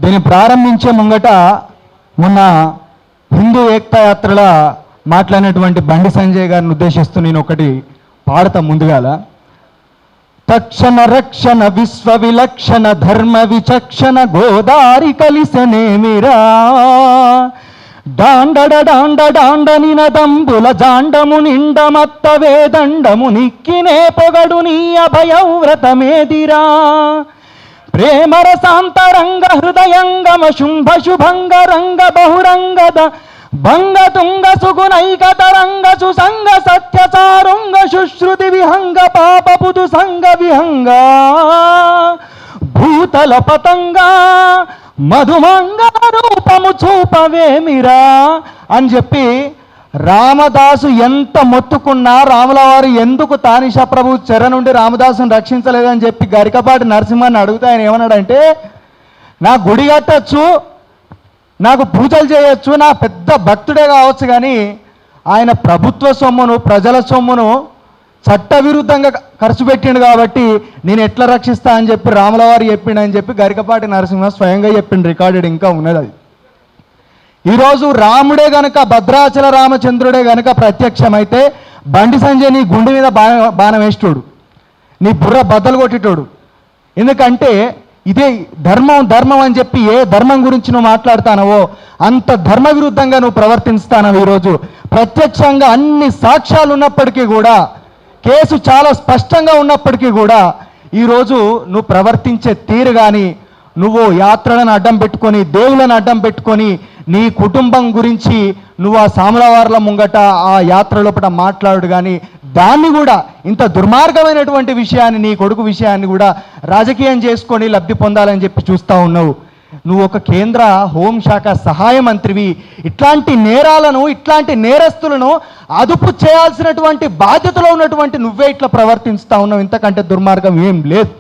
దీన్ని ప్రారంభించే ముంగట మొన్న హిందూ ఏక్తా యాత్రల మాట్లాడినటువంటి బండి సంజయ్ గారిని ఉద్దేశిస్తూ నేను ఒకటి పాడతా ముందుగాల. తక్షణ రక్షణ విశ్వ విలక్షణ ధర్మ విచక్షణ గోదారి కలిసనేమిరా డాండడ డాండ డాండ నినదంబుల జాండము నిండమత్త వేదండము నిక్కినే పొగడు నీ అభయవ్రతమేదిరా ప్రేమరసాంతరంగ హృదయంగమ శుంభ శుభంగ రంగ బహురంగద భంగ తుంగ సుగుణైక తరంగ సుసంగ సత్య సారుంగ శుశ్రుతి విహంగ పాపపుదు సంగ విహంగ భూతల పతంగా మధుమంగ రూపము చూపవేమిరా అని చెప్పి రామదాసు ఎంత మొత్తుకున్నా రాముల వారు ఎందుకు తానిషా ప్రభు చెర నుండి రామదాసుని రక్షించలేదని చెప్పి గరికపాటి నరసింహాన్ని అడిగితే ఆయన ఏమన్నాడంటే, నా గుడి కట్టచ్చు, నాకు పూజలు చేయొచ్చు, నా పెద్ద భక్తుడే కావచ్చు, కానీ ఆయన ప్రభుత్వ సొమ్మును ప్రజల సొమ్మును చట్టవిరుద్ధంగా ఖర్చు పెట్టిండు కాబట్టి నేను ఎట్లా రక్షిస్తా అని చెప్పి రాముల వారు చెప్పిండు అని చెప్పి గరికపాటి నరసింహ స్వయంగా చెప్పిండు. రికార్డెడ్ ఇంకా ఉన్నది అది. ఈరోజు రాముడే గనక భద్రాచల రామచంద్రుడే గనక ప్రత్యక్షమైతే బండి సంజయ్ నీ గుండె మీద బాణం వేసేటోడు, నీ బుర్ర బద్దలు కొట్టేటోడు. ఎందుకంటే ఇదే ధర్మం ధర్మం అని చెప్పి ఏ ధర్మం గురించి నువ్వు మాట్లాడుతానవో అంత ధర్మ విరుద్ధంగా నువ్వు ప్రవర్తిస్తానవు. ఈరోజు ప్రత్యక్షంగా అన్ని సాక్ష్యాలు ఉన్నప్పటికీ కూడా, కేసు చాలా స్పష్టంగా ఉన్నప్పటికీ కూడా ఈరోజు నువ్వు ప్రవర్తించే తీరు కానీ, నువ్వు యాత్రలను అడ్డం పెట్టుకొని దేవులను అడ్డం పెట్టుకొని నీ కుటుంబం గురించి నువ్వు ఆ సాములవార్ల ముంగట ఆ యాత్ర లోపల మాట్లాడు, కానీ దాన్ని కూడా ఇంత దుర్మార్గమైనటువంటి విషయాన్ని, నీ కొడుకు విషయాన్ని కూడా రాజకీయం చేసుకొని లబ్ధి పొందాలని చెప్పి చూస్తూ ఉన్నావు. నువ్వు ఒక కేంద్ర హోంశాఖ సహాయ మంత్రివి. ఇట్లాంటి నేరాలను, ఇట్లాంటి నేరస్తులను అదుపు చేయాల్సినటువంటి బాధ్యతలో ఉన్నటువంటి నువ్వే ఇట్లా ప్రవర్తిస్తూ ఉన్నావు. ఇంతకంటే దుర్మార్గం ఏం లేదు.